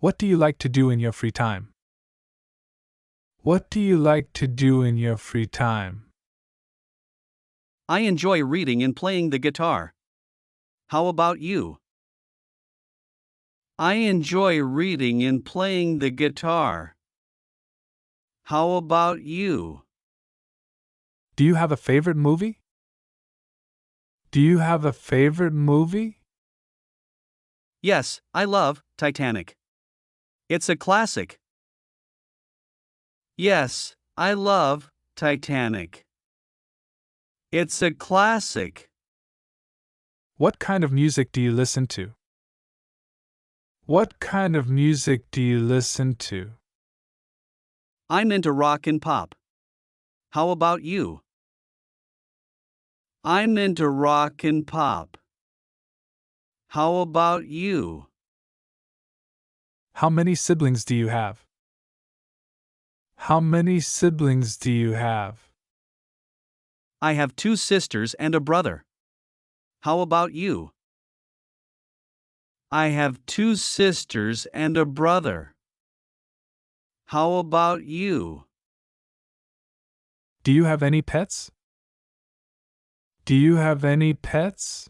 What do you like to do in your free time? What do you like to do in your free time? I enjoy reading and playing the guitar. How about you? I enjoy reading and playing the guitar. How about you? Do you have a favorite movie? Do you have a favorite movie? Yes, I love Titanic. It's a classic. Yes, I love Titanic. It's a classic. What kind of music do you listen to? What kind of music do you listen to? I'm into rock and pop. How about you? I'm into rock and pop. How about you? How many siblings do you have? How many siblings do you have? I have 2 sisters and a brother. How about you? I have 2 sisters and a brother. How about you? Do you have any pets? Do you have any pets?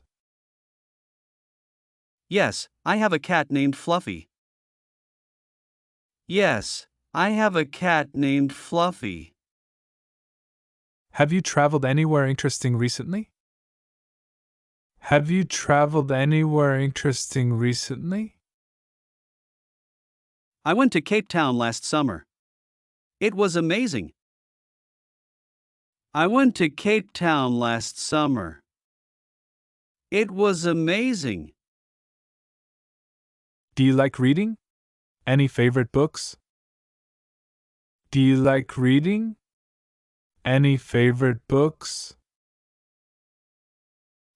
Yes, I have a cat named Fluffy. Yes, I have a cat named Fluffy. Have you traveled anywhere interesting recently? Have you traveled anywhere interesting recently? I went to Cape Town last summer. It was amazing. I went to Cape Town last summer. It was amazing. Do you like reading? Any favorite books? Do you like reading? Any favorite books?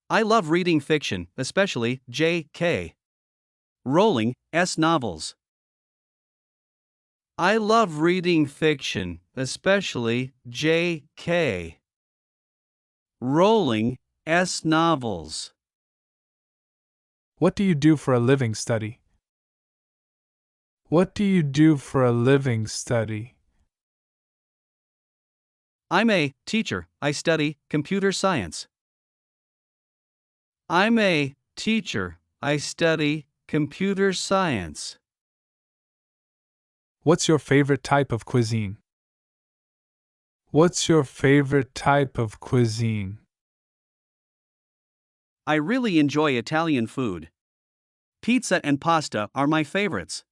I love reading fiction, especially J.K. Rowling's novels. I love reading fiction, especially J.K. Rowling's novels. What do you do for a living, study? What do you do for a living, study? I'm a teacher. I study computer science. I'm a teacher. I study computer science. What's your favorite type of cuisine? What's your favorite type of cuisine? I really enjoy Italian food. Pizza and pasta are my favorites.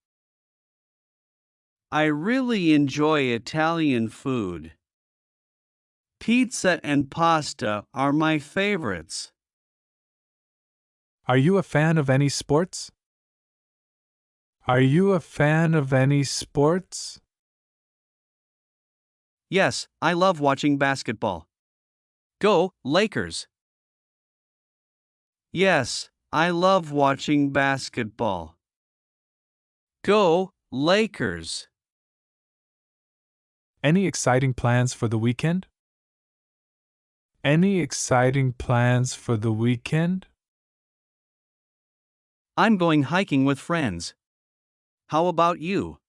I really enjoy Italian food. Pizza and pasta are my favorites. Are you a fan of any sports? Are you a fan of any sports? Yes, I love watching basketball. Go, Lakers! Yes, I love watching basketball. Go, Lakers! Any exciting plans for the weekend? Any exciting plans for the weekend? I'm going hiking with friends. How about you?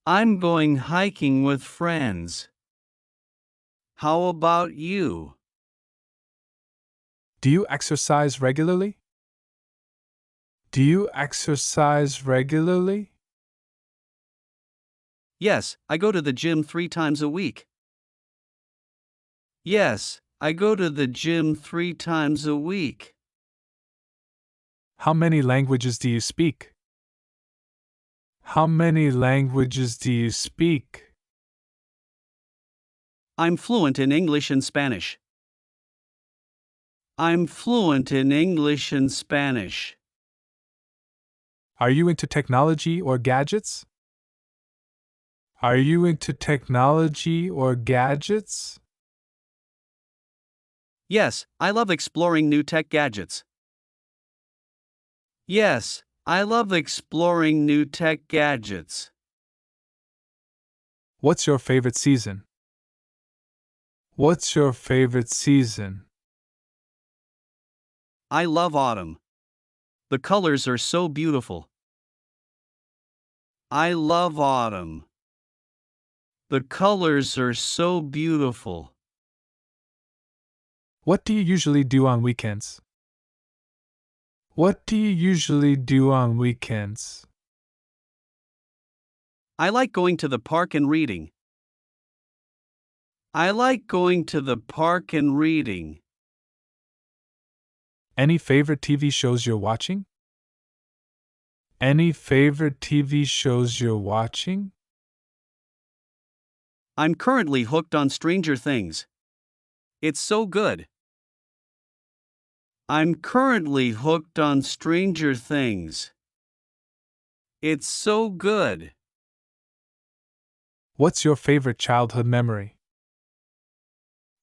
I'm going hiking with friends. How about you? Do you exercise regularly? Do you exercise regularly? Yes, I go to the gym 3 times a week. Yes, I go to the gym 3 times a week. How many languages do you speak? How many languages do you speak? I'm fluent in English and Spanish. I'm fluent in English and Spanish. Are you into technology or gadgets? Are you into technology or gadgets? Yes, I love exploring new tech gadgets. Yes, I love exploring new tech gadgets. What's your favorite season? What's your favorite season? I love autumn. The colors are so beautiful. I love autumn. The colors are so beautiful. What do you usually do on weekends? What do you usually do on weekends? I like going to the park and reading. I like going to the park and reading. Any favorite TV shows you're watching? Any favorite TV shows you're watching? I'm currently hooked on Stranger Things. It's so good. I'm currently hooked on Stranger Things. It's so good. What's your favorite childhood memory?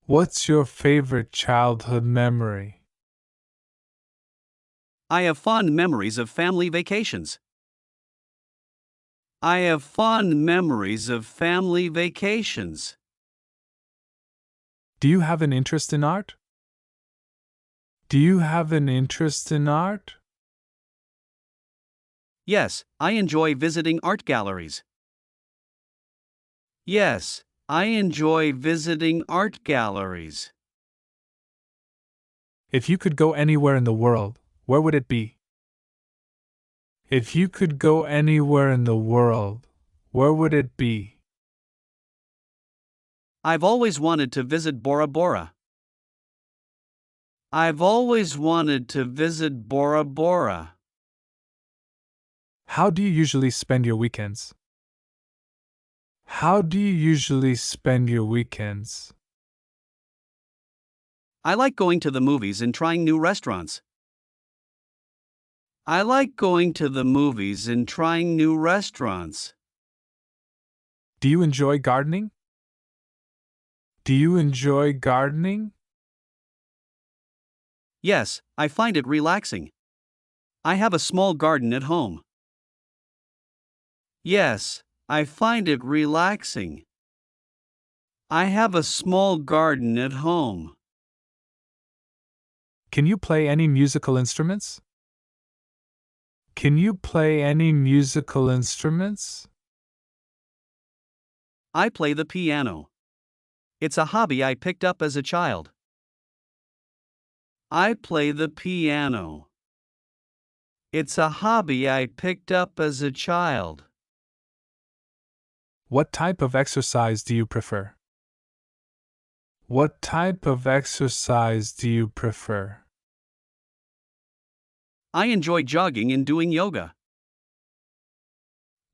What's your favorite childhood memory? I have fond memories of family vacations. I have fond memories of family vacations. Do you have an interest in art? Do you have an interest in art? Yes, I enjoy visiting art galleries. Yes, I enjoy visiting art galleries. If you could go anywhere in the world, where would it be? If you could go anywhere in the world, where would it be? I've always wanted to visit Bora Bora. I've always wanted to visit Bora Bora. How do you usually spend your weekends? How do you usually spend your weekends? I like going to the movies and trying new restaurants. I like going to the movies and trying new restaurants. Do you enjoy gardening? Do you enjoy gardening? Yes, I find it relaxing. I have a small garden at home. Yes, I find it relaxing. I have a small garden at home. Can you play any musical instruments? Can you play any musical instruments? I play the piano. It's a hobby I picked up as a child. I play the piano. It's a hobby I picked up as a child. What type of exercise do you prefer? What type of exercise do you prefer? I enjoy jogging and doing yoga.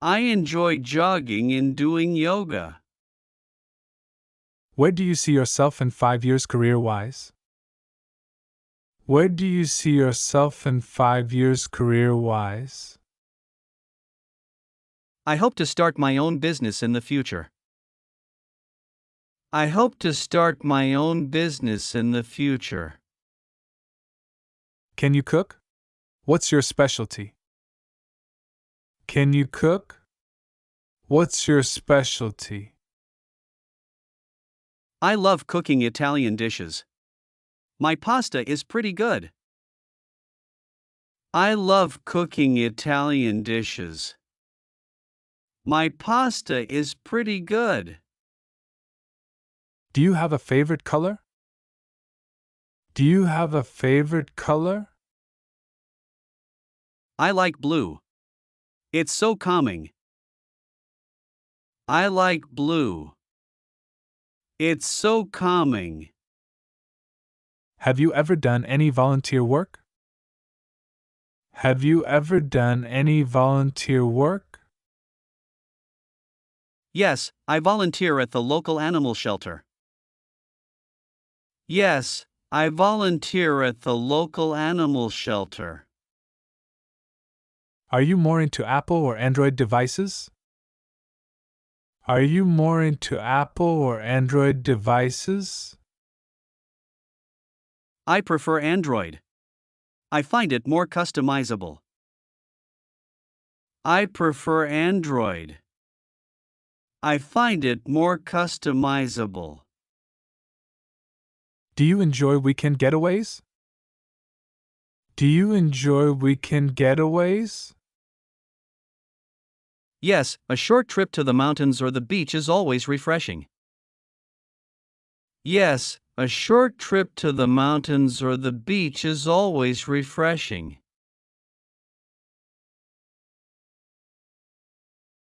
I enjoy jogging and doing yoga. Where do you see yourself in 5 years career-wise? Where do you see yourself in 5 years career-wise? I hope to start my own business in the future. I hope to start my own business in the future. Can you cook? What's your specialty? Can you cook? What's your specialty? I love cooking Italian dishes. My pasta is pretty good. I love cooking Italian dishes. My pasta is pretty good. Do you have a favorite color? Do you have a favorite color? I like blue. It's so calming. I like blue. It's so calming. Have you ever done any volunteer work? Have you ever done any volunteer work? Yes, I volunteer at the local animal shelter. Yes, I volunteer at the local animal shelter. Are you more into Apple or Android devices? Are you more into Apple or Android devices? I prefer Android. I find it more customizable. I prefer Android. I find it more customizable. Do you enjoy weekend getaways? Do you enjoy weekend getaways? Yes, a short trip to the mountains or the beach is always refreshing. Yes, a short trip to the mountains or the beach is always refreshing.